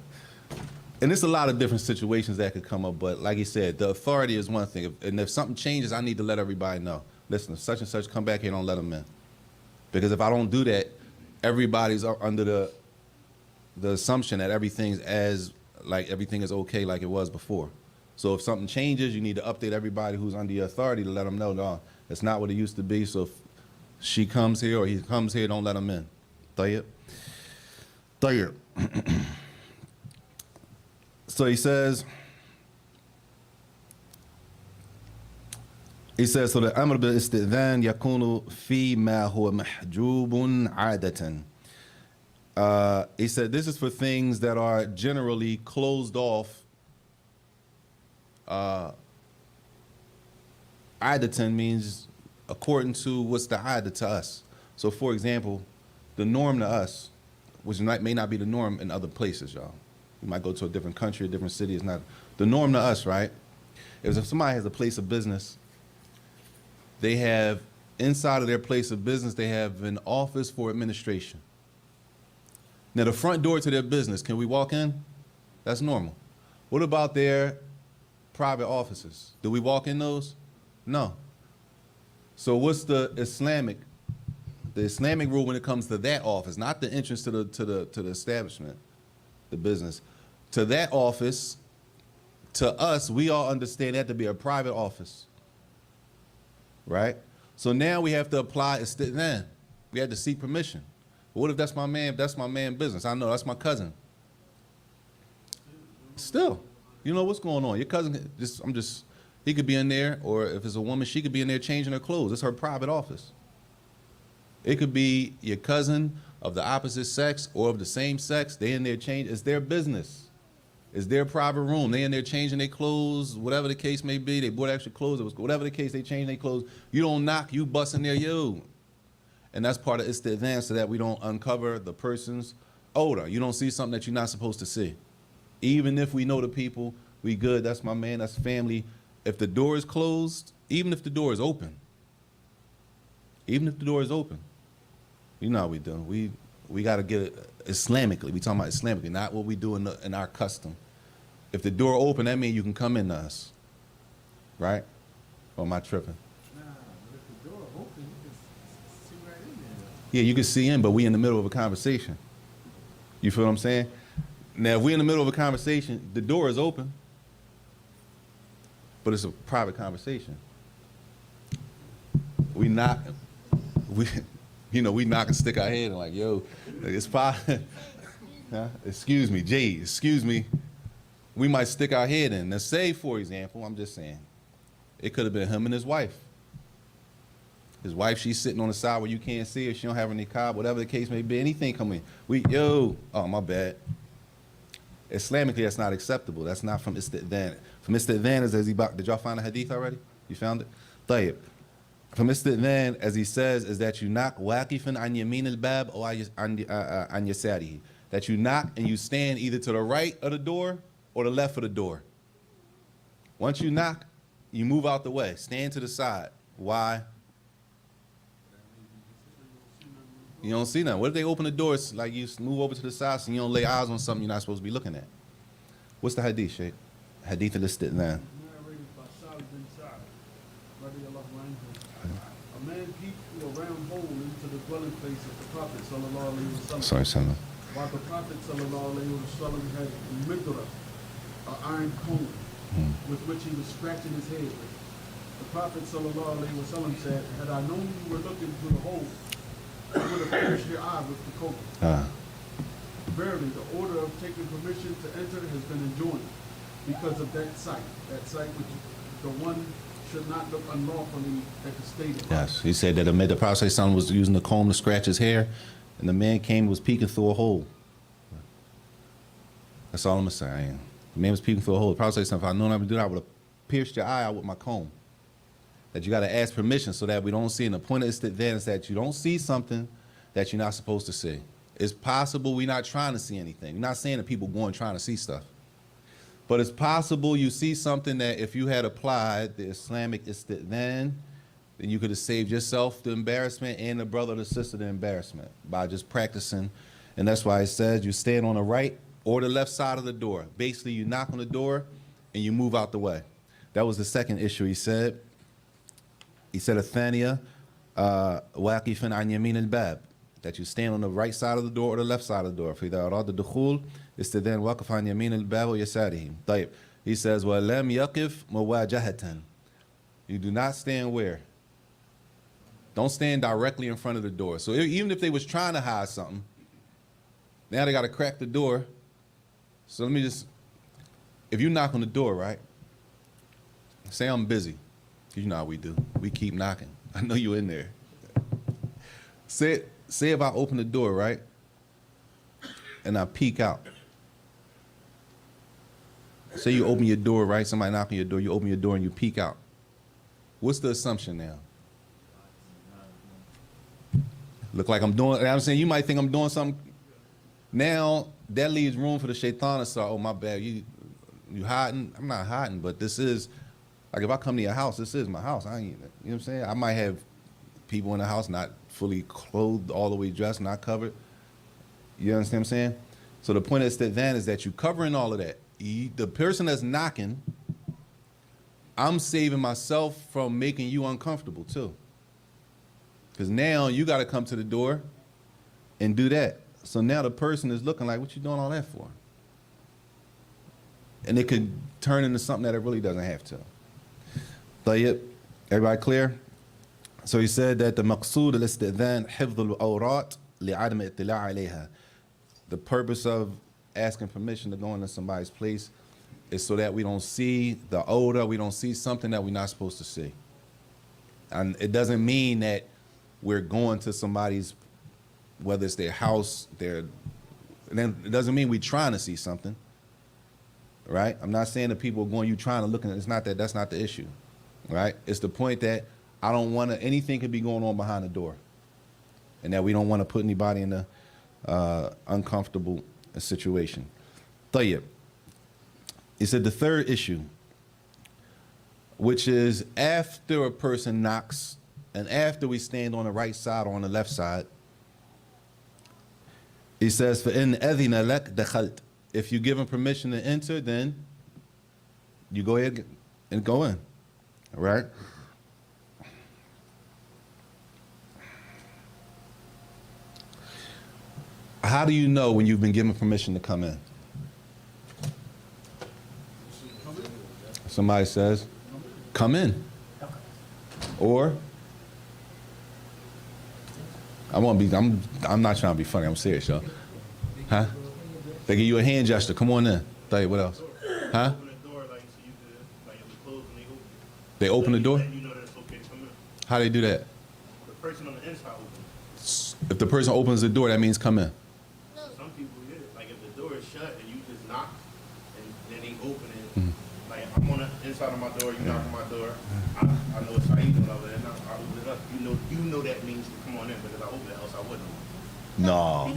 And there's a lot of different situations that could come up, but like you said, the authority is one thing. And if something changes, I need to let everybody know. Listen, if such and such come back here, don't let them in. Because if I don't do that, everybody's under the assumption that everything is okay like it was before. So if something changes, you need to update everybody who's under your authority to let them know, no, it's not what it used to be. So if she comes here or he comes here, don't let them in. Tayyib. So he says, so the amr bil istidhan yakunu fi ma huwa mahjubun adatan. He said this is for things that are generally closed off. Adatan means according to what's the ada to us. So for example, the norm to us, which may not be the norm in other places, y'all. You might go to a different country, a different city. It's not the norm to us, right? If somebody has a place of business, they have inside of their place of business, they have an office for administration. Now, the front door to their business, can we walk in? That's normal. What about their private offices? Do we walk in those? No. So what's the Islamic rule when it comes to that office, not the entrance to the establishment, the business? To that office, to us, we all understand that to be a private office, right? So now we have to apply istidhan. We had to seek permission. But what if that's my man? If that's my man business, I know that's my cousin. Still, you know what's going on. Your cousin, he could be in there, or if it's a woman, she could be in there changing her clothes. It's her private office. It could be your cousin of the opposite sex or of the same sex. They in there changing. It's their business. It's their private room. They in there changing their clothes, whatever the case may be. They bought extra clothes. Whatever the case, they change their clothes. You don't knock, you bust in there, yo. And that's part of istidhan, so that we don't uncover the person's odor. You don't see something that you're not supposed to see. Even if we know the people, we good, that's my man, that's family. If the door is closed, even if the door is open, you know how we do. We got to get it Islamically. We talking about Islamically, not what we do in our custom. If the door open, that means you can come into us, right? Or am I tripping? Nah, but if the door open, you can see right in there. Yeah, you can see in, but we in the middle of a conversation. You feel what I'm saying? Now, if we're in the middle of a conversation, the door is open, but it's a private conversation. We knock and stick our head and like, yo, it's private. Excuse me, Jay, excuse me. We might stick our head in. Now, say, for example, I'm just saying, it could have been him and his wife. His wife, she's sitting on the side where you can't see her. She don't have any niqab, whatever the case may be. Anything come in. Oh, my bad. Islamically, that's not acceptable. That's not from istidhan. From istidhan is as he, did y'all find a hadith already? You found it? طيب. From istidhan, as he says, is that you knock waqifan an yamin al-bab or an yasarihi. That you knock and you stand either to the right of the door or the left of the door. Once you knock, you move out the way. Stand to the side. Why? You don't see nothing. What if they open the doors, like you move over to the side so you don't lay eyes on something you're not supposed to be looking at? What's the hadith, Sheikh? Hadith al-istidhan. Narrated by Saajid bin Sa'd, radiallahu anhu. A man peeped through a round hole into the dwelling place of the Prophet sallallahu alaihi wasallam. Sorry, son. While the Prophet sallallahu alaihi wasallam had a midra, an iron comb, with which he was scratching his head with. The Prophet sallallahu alaihi wasallam said, "Had I known you were looking through the hole, I would have pierced your eye with the comb." Verily, the order of taking permission to enter has been enjoined because of that sight which the one should not look unlawfully at the state of Yes, he said that the Prophet ﷺ was using the comb to scratch his hair, and the man came and was peeking through a hole. That's all I'm gonna say. The man was peeking through a hole. The Prophet ﷺ, if I'd known I would do that, I would have pierced your eye out with my comb. That you got to ask permission so that we don't see. And the point is that you don't see something that you're not supposed to see. It's possible we're not trying to see anything. We're not saying that people going trying to see stuff. But it's possible you see something that if you had applied the Islamic istidhan, then you could have saved yourself the embarrassment and the brother or the sister the embarrassment by just practicing. And that's why it says you stand on the right or the left side of the door. Basically, you knock on the door and you move out the way. That was the second issue he said. He said الثانية واقفا عن يمين الباب, that you stand on the right side of the door or the left side of the door. فإذا أراد الدخول استدان واقف عن يمين الباب ويساره. طيب. He says ولم يقف مواجهة. You do not stand where? Don't stand directly in front of the door. So even if they was trying to hide something, now they got to crack the door. So let me just, if you knock on the door, right? Say I'm busy. You know how we do. We keep knocking. I know you're in there. Say if I open the door, right? And I peek out. Say you open your door, right? Somebody knock on your door, you open your door and you peek out. What's the assumption now? Look like I'm doing, I'm saying you might think I'm doing something. Now, that leaves room for the shaitan to start, oh, my bad, you hiding? I'm not hiding, but this is, like if I come to your house, this is my house. I ain't, you know what I'm saying? I might have people in the house not fully clothed, all the way dressed, not covered. You understand what I'm saying? So the point is that you covering all of that. The person that's knocking, I'm saving myself from making you uncomfortable too. Because now you got to come to the door and do that. So now the person is looking like, what you doing all that for? And it could turn into something that it really doesn't have to. طيب, everybody clear? So he said that the maqsood al-istidhan hifdh al-awrat li'adam ittila' alayha. The purpose of asking permission to go into somebody's place is so that we don't see the odor, we don't see something that we're not supposed to see. And it doesn't mean that we're going to somebody's, whether it's their house, and then it doesn't mean we're trying to see something, right? I'm not saying that people are going, you trying to look at it. It's not that, that's not the issue. Right? It's the point that I don't want to, anything could be going on behind the door. And that we don't want to put anybody in a uncomfortable situation. طيب. He said the third issue, which is after a person knocks and after we stand on the right side or on the left side, he says, فَإِنْ أَذِنَ لَكْ دَخَلْتَ. If you give him permission to enter, then you go ahead and go in. All right? How do you know when you've been given permission to come in? Somebody says, come in. Or, I'm not trying to be funny, I'm serious, y'all. Huh? They give you a hand gesture, come on in. Tell you what else? Huh? They open the door? How do they do that? person on the inside opens. If the person opens the door, that means come in. Some people, yeah, like if the door is shut and you just knock and then they open it, like I'm on the inside of my door, you knock on my door, I know it's Saajid over there, and I open it up. You know that means to come on in because I open it, else I wouldn't. No.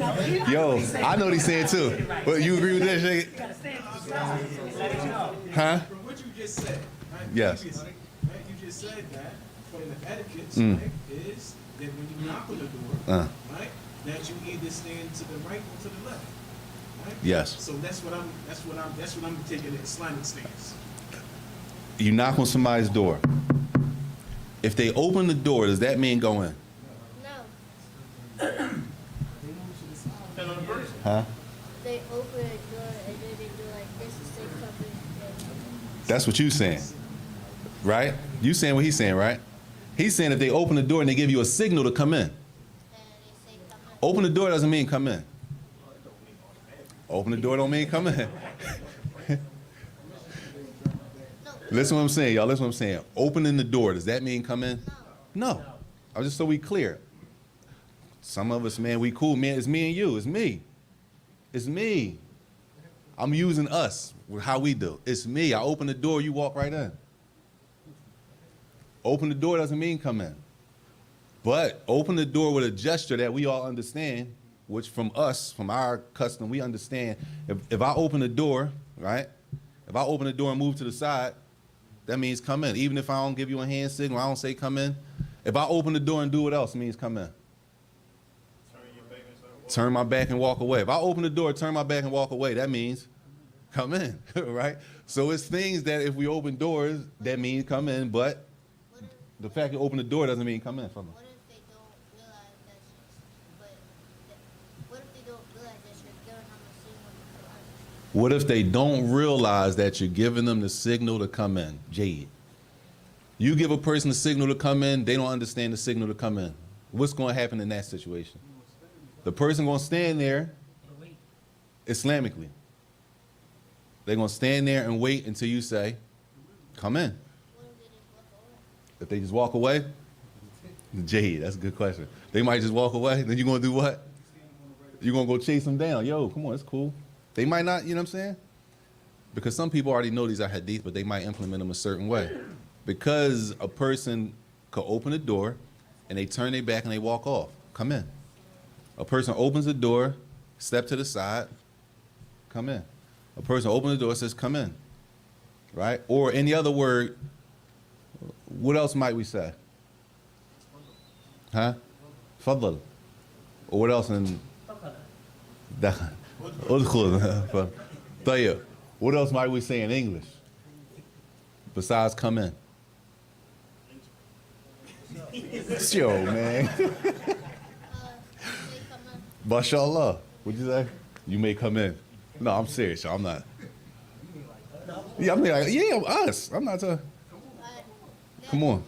Yo, I know what he's saying too. But you agree with that, Shake? You gotta stand to the side and let it know. Huh? From what you just said, right? Yes. Previously, right? You just said that from the etiquettes, right, is that when you knock on the door, right, that you either stand to the right or to the left. Right? Yes. So that's what I'm taking the Islamic stance. You knock on somebody's door. If they open the door, does that mean go in? No, Depend on the person. Huh? they open a door and then they do like this and say something. That's what you saying. Right? You saying what he's saying, right? He's saying if they open the door and they give you a signal to come in. And they say come on. Open the door doesn't mean come in. Open the door don't mean come in. Listen what I'm saying, y'all. Listen what I'm saying. Opening the door, does that mean come in? No. I was just so we clear. Some of us, man, we cool, man. It's me and you. It's me. It's me. I'm using us with how we do. It's me. I open the door, you walk right in. Open the door doesn't mean come in. But open the door with a gesture that we all understand, which from us, from our custom, we understand. If I open the door, right? If I open the door and move to the side, that means come in. Even if I don't give you a hand signal, I don't say come in. If I open the door and do what else, it means come in. Turn my back and walk away. If I open the door, turn my back and walk away, that means come in, right? So it's things that if we open doors, that means come in, but the fact you open the door doesn't mean come in. From What if they don't realize that what if they don't realize that you're giving them a signal to come What if they don't realize that you're giving them the signal to come in? Jade. You give a person a signal to come in, they don't understand the signal to come in. What's going to happen in that situation? The person going to stand there Islamically. They're going to stand there and wait until you say, come in. If they just walk away, Jade, that's a good question. They might just walk away, then you're going to do what? You're going to go chase them down. Yo, come on, it's cool. They might not, you know what I'm saying? Because some people already know these are hadith, but they might implement them a certain way. Because a person could open the door and they turn their back and they walk off. Come in. A person opens the door, step to the side, come in. A person opens the door, says come in. Right? Or any other word, what else might we say? Huh? Fadl. Or what else in دخل. ادخل. طيب. What else might we say in English besides come in? Yo, man. Mashallah. What'd you say? You may come in. No, I'm serious, y'all. I'm not. Yeah, I mean, like, yeah, us. I'm not talking. Come on.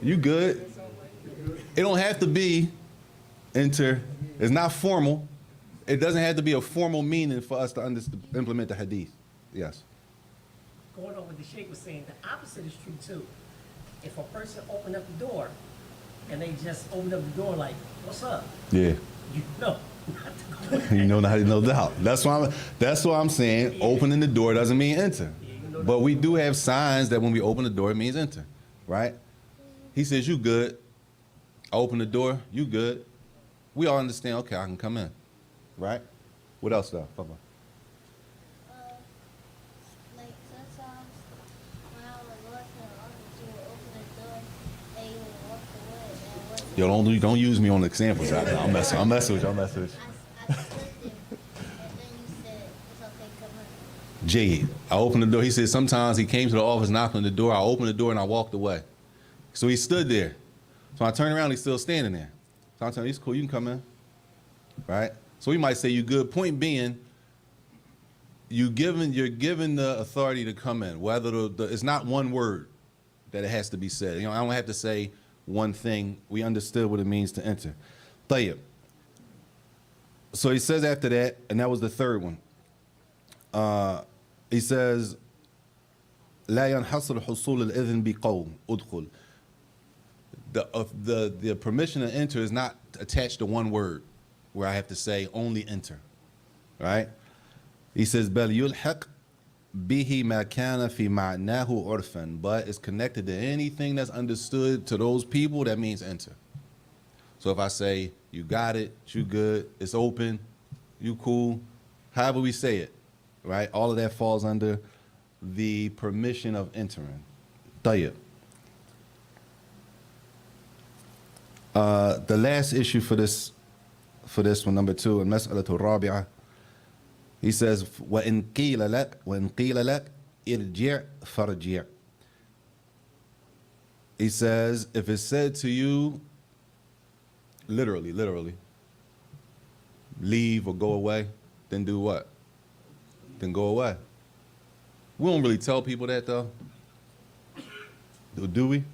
You good? It don't have to be it's not formal. It doesn't have to be a formal meaning for us to implement the hadith. Yes. Going on what the Sheikh was saying, the opposite is true too. If a person opened up the door and they just opened up the door like, what's up? Yeah. You know not to go in. You know, no doubt. That's why I'm saying opening the door doesn't mean enter. But we do have signs that when we open the door, it means enter. Right? He says, you good. I open the door, you good. We all understand, okay, I can come in. Right? What else though? Like sometimes when I was working in the office, you would open the door and you would walk away. And Yo, don't use me on examples. I'm messing with you. I stood there and then you said it's okay, come in. Jade, I opened the door. He said sometimes he came to the office, knocked on the door. I opened the door and I walked away. So he stood there. So I turned around, he's still standing there. So I'm telling him, he's cool, you can come in. Right? So we might say you good. Point being, you're given the authority to come in. Whether it's not one word that it has to be said. You know, I don't have to say one thing. We understood what it means to enter. Tayyib. So he says after that, and that was the third one. He says, لا ينحصر حصول الإذن بقول ادخل. the permission to enter is not attached to one word, where I have to say only enter, right? He says بل يلحق به ما كان في معناه عرفا, but it's connected to anything that's understood to those people. That means enter. So if I say you got it, you good, it's open, you cool, however we say it, right? All of that falls under the permission of entering. طيب. The last issue for this one, number 2, المسألة الرابعة. He says, وإن قيل لك ارجع فارجع. He says, if it's said to you, literally, leave or go away, then do what? Then go away. We don't really tell people that though. Do we?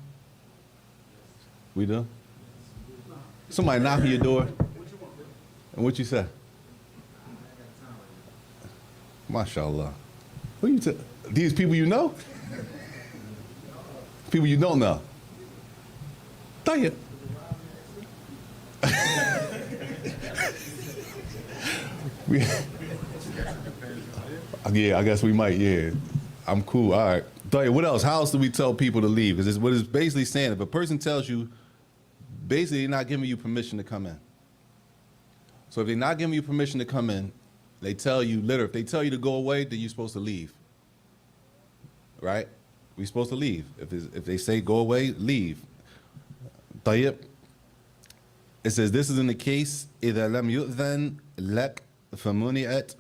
We do? Somebody knock on your door. And what you say? MashaAllah. Who you these people you know? People you don't know. Tell you. Yeah, I guess we might, yeah. I'm cool, all right. Tell you, what else? How else do we tell people to leave? Because what it's basically saying, if a person tells you, basically they're not giving you permission to come in. So if they're not giving you permission to come in, they tell you, literally, if they tell you to go away, then you're supposed to leave. Right? We're supposed to leave. If they say go away, leave. طيب. It says this is in the case إذا لم يؤذن لك فمنعت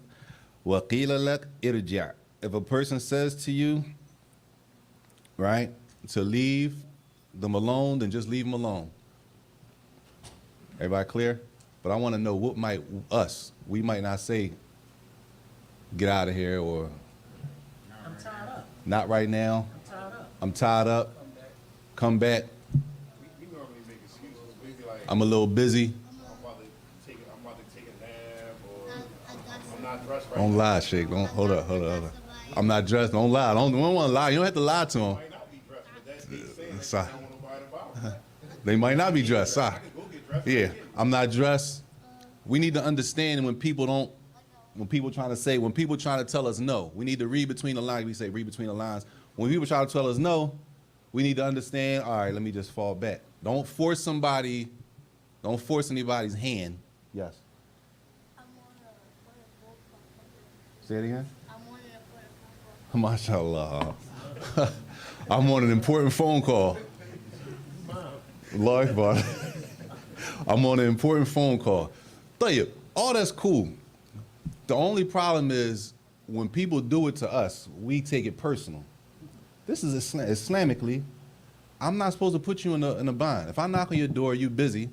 وقيل لك ارجع. If a person says to you, right, to leave them alone, then just leave them alone. Everybody clear? But I want to know what we might not say, get out of here, or I'm tied up. not right now. I'm tied up. Come back. We normally make excuses. We be like, I'm a little busy. I'm about to take a nap, or I'm not dressed right Don't now. lie, Sheikh. Don't hold up. I'm not dressed. Don't lie. Don't want to lie. You don't have to lie to them. Might not be dressed, but that's they saying that Sorry. they don't want nobody about. They might not be dressed. I Sorry. can go get dressed. Yeah, I'm not dressed. We need to understand when people trying to tell us no, we need to read between the lines. We say read between the lines. When people try to tell us no, we need to understand, all right, let me just fall back. Don't force anybody's hand. Yes. I'm on a phone call. Say it again. I'm on an important phone call. MashaAllah. I'm on an important phone call. Lord, but I'm on an important phone call. Tayyip, all that's cool. The only problem is when people do it to us, we take it personal. This is Islamically, I'm not supposed to put you in a bind. If I knock on your door, you busy.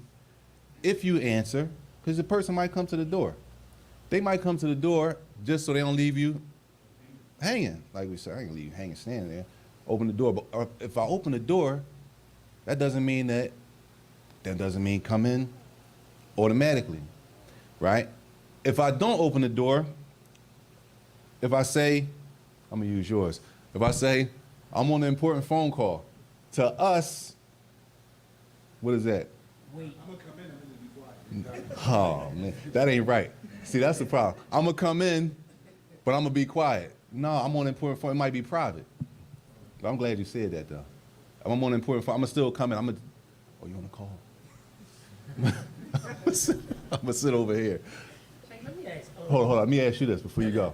If you answer, because the person might come to the door. They might come to the door just so they don't leave you hanging. Like we said, I ain't gonna leave you hanging, standing there. Open the door. But if I open the door, that doesn't mean come in automatically, right? If I don't open the door, if I say, I'm gonna use yours. If I say, I'm on an important phone call, to us, what is that? Wait. Oh man, that ain't right. See, that's the problem. I'm gonna come in, but I'm gonna be quiet. No, I'm on an important phone. It might be private. But I'm glad you said that though. I'm on an important phone. I'm gonna still come in. Oh, you on the call? I'm gonna sit over here. Let me ask. Hold on. Let me ask you this before you go.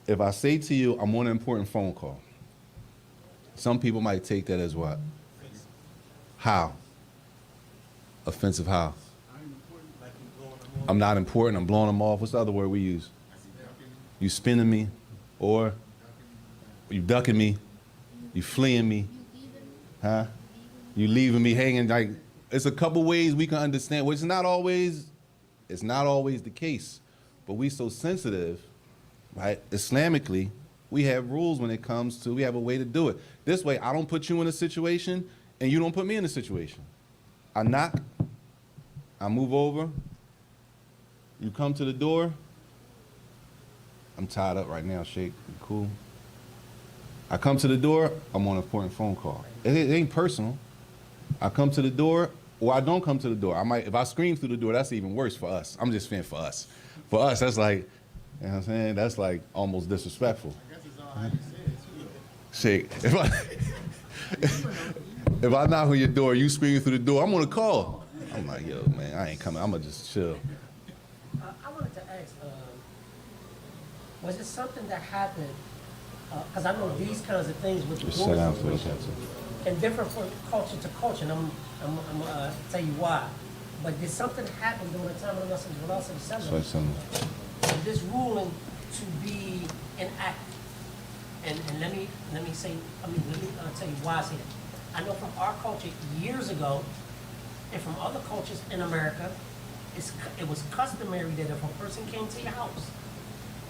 If I say to you, I'm on an important phone call, some people might take that as what? How? Offensive how? I'm not important. I'm blowing them off. What's the other word we use? You spinning me, or you ducking me, you fleeing me, huh? You leaving me hanging. Like, it's a couple ways we can understand. Well, it's not always the case, but we so sensitive, right? Islamically, we have rules when it comes to, we have a way to do it. This way, I don't put you in a situation, and you don't put me in a situation. I knock, I move over, you come to the door. I'm tied up right now, Sheikh. You cool? I come to the door, I'm on an important phone call. It ain't personal. I come to the door, or I don't come to the door. I might, if I scream through the door, that's even worse for us. I'm just saying for us. For us, that's like, you know what I'm saying? That's like almost disrespectful. I guess it's all how you say it, too. Shake. If I knock on your door, you scream through the door, I'm gonna call. I'm like, yo, man, I ain't coming. I'm gonna just chill. I wanted to ask, was it something that happened? Because I know these kinds of things with the Just war sit down for a situation second. and different from culture to culture, and I'm tell you why. But did something happen during the time of the Muslims with us in So I December? said, For this ruling to be enacted? And let me say, let me tell you why I say that. I know from our culture years ago, and from other cultures in America, it was customary that if a person came to your house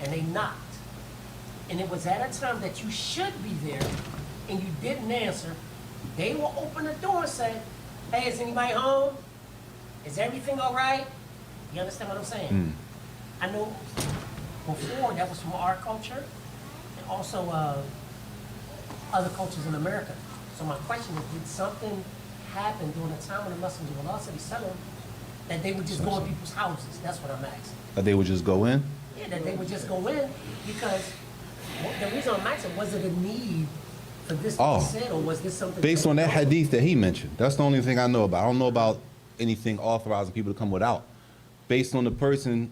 and they knocked, and it was at a time that you should be there, and you didn't answer, they will open the door and say, "Hey, is anybody home? Is everything all right?" You understand what I'm saying? I know before that was from our culture, and also other cultures in America. So my question is, did something happen during the time when the Muslims were lost in Islam that they would just go in people's houses? That's what I'm asking. that they would just go in? Yeah, that they would just go in because the reason I'm asking, was it a need for this to Oh. be said, or was this something Based on that hadith? hadith that he mentioned. That's the only thing I know about. I don't know about anything authorizing people to come without. Based on the person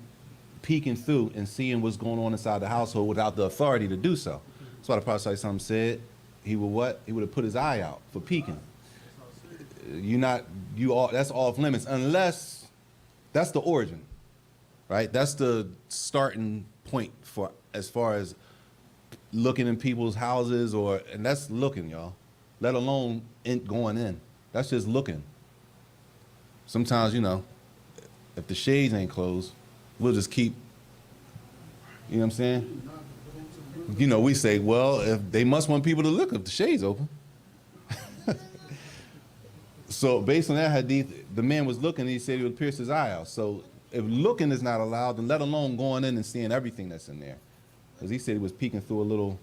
peeking through and seeing what's going on inside the household without the authority to do so. That's why the Prophet ﷺ said he would what? He would have put his eye out for peeking. That's off limits unless that's the origin, right? That's the starting point for as far as looking in people's houses, and that's looking, y'all. Let alone going in. That's just looking. Sometimes, if the shades ain't closed, we'll just keep, you know what I'm saying? We say, well, if they must want people to look if the shades open. So based on that hadith, the man was looking and he said he would pierce his eye out. So if looking is not allowed, then let alone going in and seeing everything that's in there. Because he said he was peeking through a little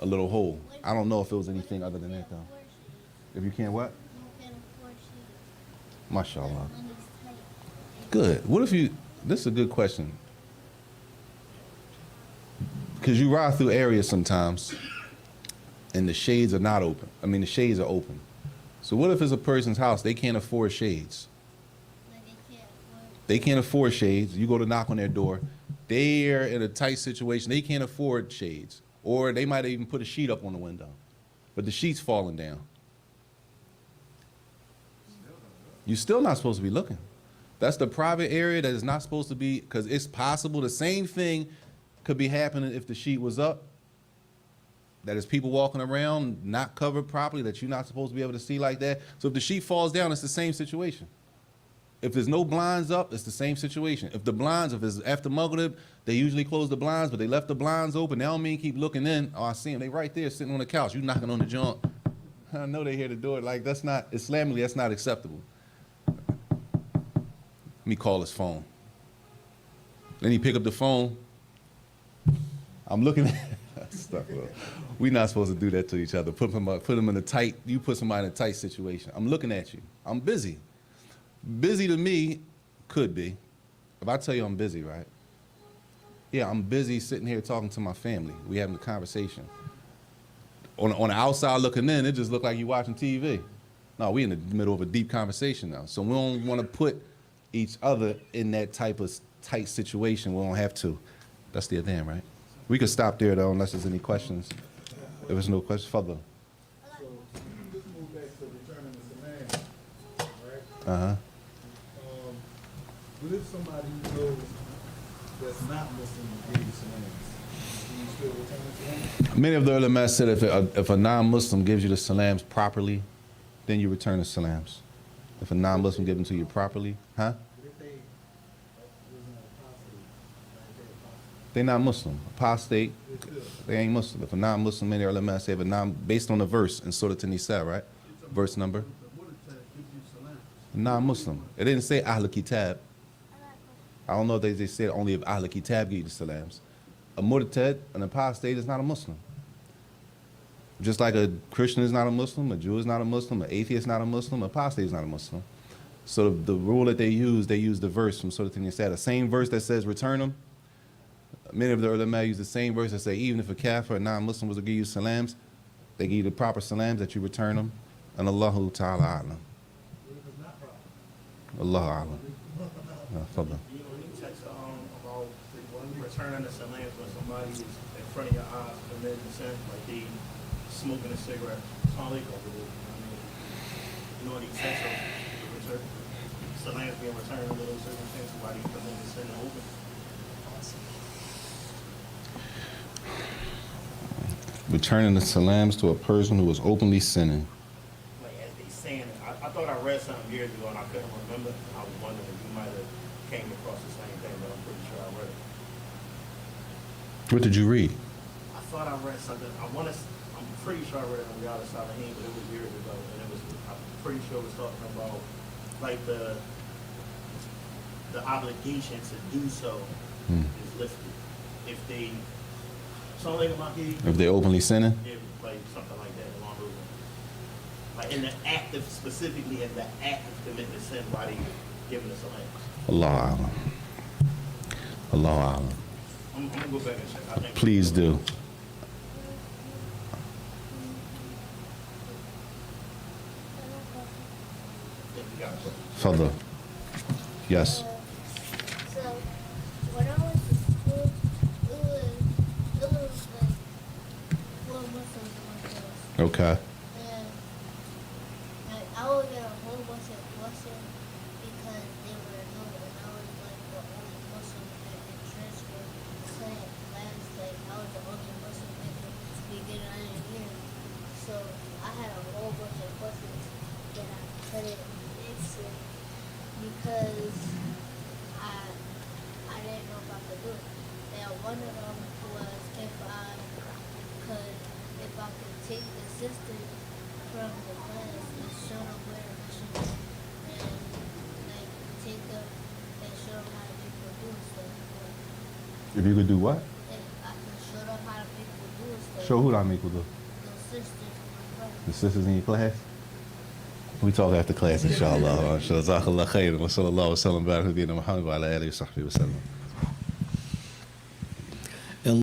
hole. I don't know if it was anything other than that though. If you can't what? Mashallah. Good. What if this is a good question. Because you ride through areas sometimes and the shades are not open. The shades are open. So what if it's a person's house, they can't afford shades? They can't afford shades. You go to knock on their door. They're in a tight situation. They can't afford shades. Or they might even put a sheet up on the window. But the sheet's falling down. You're still not supposed to be looking. That's the private area that is not supposed to be, because it's possible the same thing could be happening if the sheet was up. That is people walking around not covered properly that you're not supposed to be able to see like that. So if the sheet falls down, it's the same situation. If there's no blinds up, it's the same situation. If it's after Maghrib, they usually close the blinds, but they left the blinds open. They don't mean keep looking in. Oh, I see them. They right there sitting on the couch. You knocking on the joint. I know they hear the door. Like, that's not, Islamically, that's not acceptable. Let me call his phone. Then he pick up the phone. I'm looking at stuff. We're not supposed to do that to each other. Put them in a tight, you put somebody in a tight situation. I'm looking at you. I'm busy. Busy to me could be. If I tell you I'm busy, right? Yeah, I'm busy sitting here talking to my family. We having a conversation. On the outside looking in, it just look like you watching TV. No, we in the middle of a deep conversation now. So we don't want to put each other in that type of tight situation. We don't have to. That's the adhan, right? We could stop there though, unless there's any questions. If there's no questions, further. So let's move back to returning to Salam, right? Uh-huh. What if somebody you know that's not Muslim gave you salams? Can you still return the salam? Many of the ulama said if a non-Muslim gives you the salams properly, then you return the salams. If a non-Muslim gives them to you properly, huh? What if they was an apostate? Like they apostate? They not Muslim. Apostate, they ain't Muslim. If a non-Muslim, many ulama say based on the verse in Surah An-Nisa, right? Verse number. Non-Muslim. It didn't say Ahl Kitab. I don't know if they said only if Ahl Kitab give you the salams. A murtad, an apostate, is not a Muslim. Just like a Christian is not a Muslim, a Jew is not a Muslim, an atheist is not a Muslim, an apostate is not a Muslim. So the rule that they use the verse from Surah An-Nisa, the same verse that says return them. Many of the ulama use the same verse that say even if a kafir or non-Muslim was to give you salams, they give you the proper salams that you return them. And Allahu Ta'ala A'lam. Allahu A'lam. Fadl. You know, you text about returning the salams when somebody is in front of your eyes committing a sin, like they smoking a cigarette. I mean, you know, these texts of salams being returned under those circumstances, somebody committing a sin in open. Returning the salams to a person who was openly sinning. Like as they saying it. I thought I read something years ago and I couldn't remember. I was wondering if you might have came across the same thing, but I'm pretty sure I read it. What did you read? I thought I read something. I'm pretty sure I read it on Riyadh Salihin, but it was years ago, and I'm pretty sure it was talking about like the obligation to do so is lifted if they something about the If they're openly sinning? yeah, like something like that along those lines. Like in the act of specifically in the act of committing the sin while they giving us a land. Allah A'lam. Allah A'lam. I'm gonna go back and check. I think Please do. we got it. Fadl. Yes. So when I went to school, it was like four Muslims in my class, Okay. and like I would get a whole bunch of questions because they were new, and I was like the only Muslim that in transfer saying class, like I was the only Muslim that could be getting out of here. So I had a whole bunch of questions that I couldn't answer because I didn't know if I could do it. And one of them was if I could take the sister from the class and show them where I should be, and like take them and show them how to make wudu and stuff. If you could do what? And I could show them how to make wudu and stuff. Show who I make with The sisters in my class. the sisters in your class? We talk after class, inshallah. Jazakallah khairan wa sallallahu wa sallam barak nabiyina Muhammad wa ala alihi wa sahbihi wa sallam.